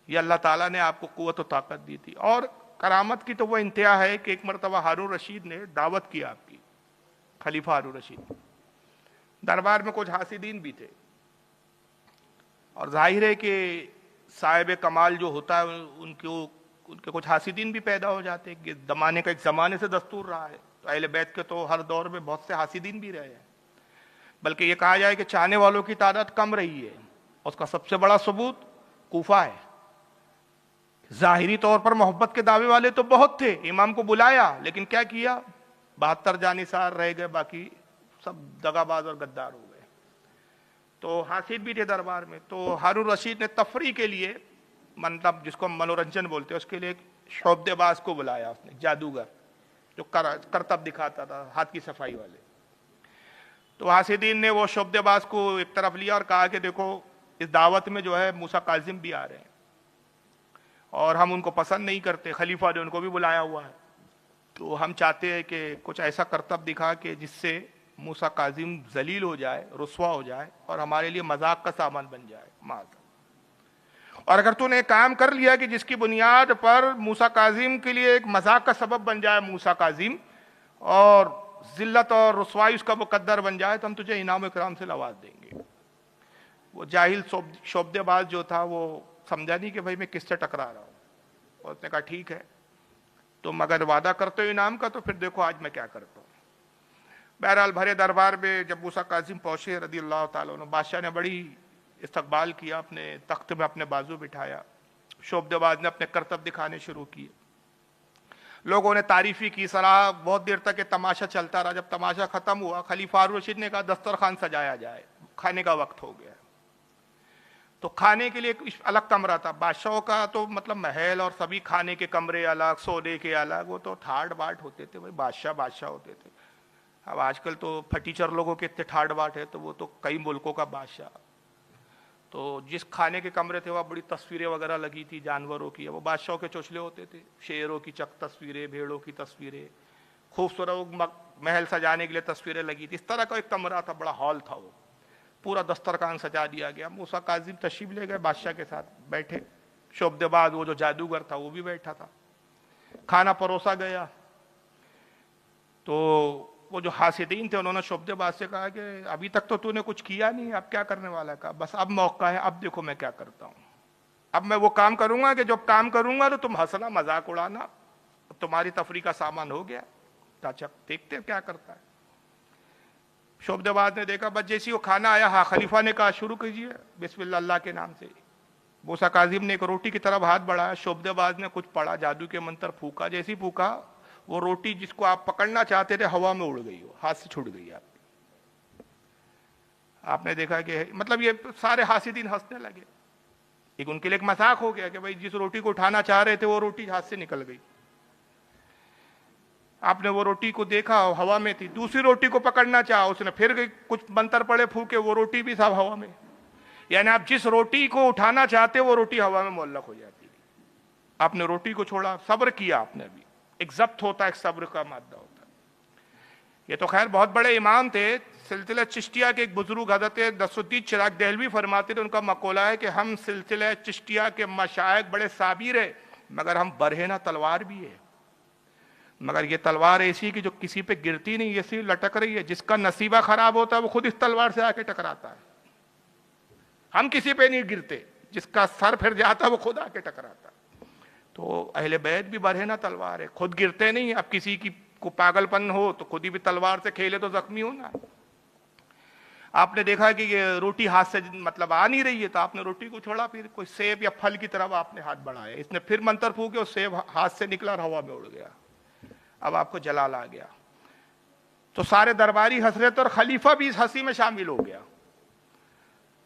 یہ اللہ تعالیٰ نے آپ کو قوت و طاقت دی تھی. اور کرامت کی تو وہ انتہا ہے کہ ایک مرتبہ ہارون رشید نے دعوت کی آپ کی، خلیفہ ہارون رشید. دربار میں کچھ حاسدین بھی تھے، اور ظاہر ہے کہ صاحب کمال جو ہوتا ہے ان کے کچھ حاسدین بھی پیدا ہو جاتے ہیں. کہ زمانے کا ایک زمانے سے دستور رہا ہے. تو اہل بیت کے تو ہر دور میں بہت سے حاسدین بھی رہے ہیں، بلکہ یہ کہا جائے کہ چاہنے والوں کی تعداد کم رہی ہے. اس کا سب سے بڑا ثبوت کوفہ ہے. ظاہری طور پر محبت کے دعوے والے تو بہت تھے، امام کو بلایا، لیکن کیا کیا؟ 72 جانثار رہ گئے، باقی سب دغا باز اور غدار ہو گئے. تو حاسد بھی تھے دربار میں. تو ہارون رشید نے تفریح کے لیے، مطلب جس کو منورنجن بولتے ہیں، اس کے لیے ایک شعبدے باز کو بلایا اس نے، جادوگر جو کرتب دکھاتا تھا، ہاتھ کی صفائی والے. تو حاسدین نے وہ شعبدے باز کو ایک طرف لیا اور کہا کہ دیکھو اس دعوت میں جو ہے موسیٰ کاظم بھی آ رہے ہیں اور ہم ان کو پسند نہیں کرتے، خلیفہ نے ان کو بھی بلایا ہوا ہے، تو ہم چاہتے ہیں کہ کچھ ایسا کرتب دکھا کہ جس سے موسیٰ کاظم ذلیل ہو جائے، رسوا ہو جائے اور ہمارے لیے مذاق کا سامان بن جائے. اور اگر تو نے ایک کام کر لیا کہ جس کی بنیاد پر موسیٰ کاظم کے لیے ایک مذاق کا سبب بن جائے موسیٰ کاظم، اور ذلت اور رسوائی اس کا مقدر بن جائے، تو ہم تجھے انعام و اکرام سے نواز دیں گے. وہ جاہل شعبدے باز جو تھا وہ سمجھا نہیں کہ بھائی میں کس سے ٹکرا رہا ہوں. اور اس نے کہا ٹھیک ہے، تم اگر وعدہ کرتے ہو انعام کا تو پھر دیکھو آج میں کیا کرتا ہوں. بہرحال بھرے دربار میں جب موسیٰ کاظم پہنچے رضی اللہ تعالیٰ عنہ، بادشاہ نے بڑی استقبال کیا، اپنے تخت میں اپنے بازو بٹھایا. شعبدے باز نے اپنے کرتب دکھانے شروع کیے. لوگوں نے تعریفی کی، صلاح بہت دیر تک یہ تماشا چلتا رہا. جب تماشا ختم ہوا، خلیفہ ہارون رشید نے کہا دسترخوان سجایا جائے، کھانے کا وقت ہو گیا. تو کھانے کے لیے ایک الگ کمرہ تھا. بادشاہوں کا تو مطلب محل اور سبھی کھانے کے کمرے الگ، سونے کے الگ، وہ تو ٹھاٹ باٹ ہوتے تھے. بھائی بادشاہ ہوتے تھے. اب آج کل تو پھٹیچر لوگوں کے اتنے ٹھاٹ باٹ ہے، تو وہ تو کئی ملکوں کا بادشاہ. تو جس کھانے کے کمرے تھے وہ بڑی تصویریں وغیرہ لگی تھی جانوروں کی. وہ بادشاہوں کے چوچلے ہوتے تھے، شیروں کی چک تصویریں، بھیڑوں کی تصویریں، خوبصورت محل سجانے کے لیے تصویریں لگی تھی. اس طرح کا ایک کمرہ تھا، بڑا ہال تھا. وہ پورا دسترخوان سجا دیا گیا. موسیٰ کاظم تشریف لے گئے، بادشاہ کے ساتھ بیٹھے. شعبدے باز وہ جو جادوگر تھا وہ بھی بیٹھا تھا. کھانا پروسا گیا. تو وہ جو حاسدین تھے انہوں نے شعبدے باز سے کہا کہ ابھی تک تو نے کچھ کیا نہیں، اب کیا کرنے والا ہے؟ کہا بس اب موقع ہے، اب دیکھو میں کیا کرتا ہوں. اب میں وہ کام کروں گا کہ جب کام کروں گا تو تم ہنسنا، مذاق اڑانا، تمہاری تفریح کا سامان ہو گیا. اچھا دیکھتے کیا کرتا ہے. شعبدے باز نے دیکھا، بس جیسی وہ کھانا آیا، ہاں خلیفہ نے کہا شروع کیجیے بسم اللہ، اللہ کے نام سے. موسیٰ کاظم نے ایک روٹی کی طرف ہاتھ بڑھایا. شعبدے باز نے کچھ پڑھا، جادو کے منتر پھونکا. جیسی پھونکا وہ روٹی جس کو آپ پکڑنا چاہتے تھے ہوا میں اڑ گئی، ہاتھ سے چھوٹ گئی. آپ نے دیکھا کہ مطلب یہ سارے حاسدین ہنسنے لگے. ایک ان کے لیے ایک مذاق ہو گیا کہ بھائی جس روٹی کو اٹھانا چاہ رہے تھے وہ روٹی ہاتھ سے نکل گئی. آپ نے وہ روٹی کو دیکھا ہوا میں تھی. دوسری روٹی کو پکڑنا چاہا، اس نے پھر کچھ منتر پڑے پھونکے، وہ روٹی بھی صاحب ہوا میں. یعنی آپ جس روٹی کو اٹھانا چاہتے وہ روٹی ہوا میں معلق ہو جاتی. آپ نے روٹی کو چھوڑا، صبر کیا آپ نے. بھی ایک ضبط ہوتا ہے، ایک صبر کا مادہ ہوتا ہے. یہ تو خیر بہت بڑے امام تھے. سلسلہ چشتیہ کے ایک بزرگ حضرت نصر الدین چراغ دہلوی فرماتے تھے، ان کا مقولہ ہے کہ ہم سلسلہ چشتیہ کے مشائخ بڑے صابر ہیں، مگر ہم برہنہ تلوار بھی ہے. مگر یہ تلوار ایسی کہ جو کسی پہ گرتی نہیں، یہ صرف لٹک رہی ہے. جس کا نصیبہ خراب ہوتا ہے وہ خود اس تلوار سے آ کے ٹکراتا ہے. ہم کسی پہ نہیں گرتے، جس کا سر پھر جاتا ہے وہ خود آ کے ٹکراتا ہے. تو اہل بیت بھی برہنہ تلوار ہے، خود گرتے نہیں. اب کسی کی کو پاگل پن ہو تو خود ہی بھی تلوار سے کھیلے تو زخمی ہونا. آپ نے دیکھا کہ یہ روٹی ہاتھ سے مطلب آ نہیں رہی ہے، تو آپ نے روٹی کو چھوڑا. پھر کوئی سیب یا پھل کی طرف آپ نے ہاتھ بڑھایا، اس نے پھر منتر پھونکے اور سیب ہاتھ سے نکلا اور ہوا میں اڑ گیا. اب آپ کو جلال آ گیا. تو سارے درباری ہنس رہے تھے اور خلیفہ بھی اس ہنسی میں شامل ہو گیا.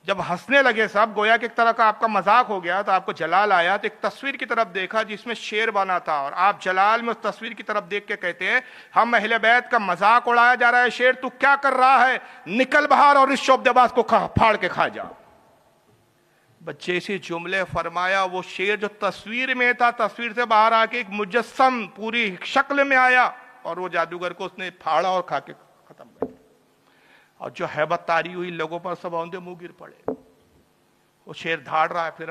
جب ہنسنے لگے سب، گویا کہ ایک طرح کا آپ کا مذاق ہو گیا، تو آپ کو جلال آیا. تو ایک تصویر کی طرف دیکھا جس میں شیر بنا تھا، اور آپ جلال میں اس تصویر کی طرف دیکھ کے کہتے ہیں ہم اہل بیت کا مذاق اڑایا جا رہا ہے، شیر تو کیا کر رہا ہے؟ نکل باہر اور اس شعبدے باز کو پھاڑ کے کھا جا. بچے سے جملے فرمایا، وہ شیر جو تصویر میں تھا تصویر سے باہر آ کے ایک مجسم پوری شکل میں آیا، اور وہ جادوگر کو اس نے پھاڑا اور کھا کے ختم کر دیا. اور جو ہیبت تاری ہوئی لوگوں پر سب اوندے منہ گر پڑے. وہ شیر دھاڑ رہا ہے، پھر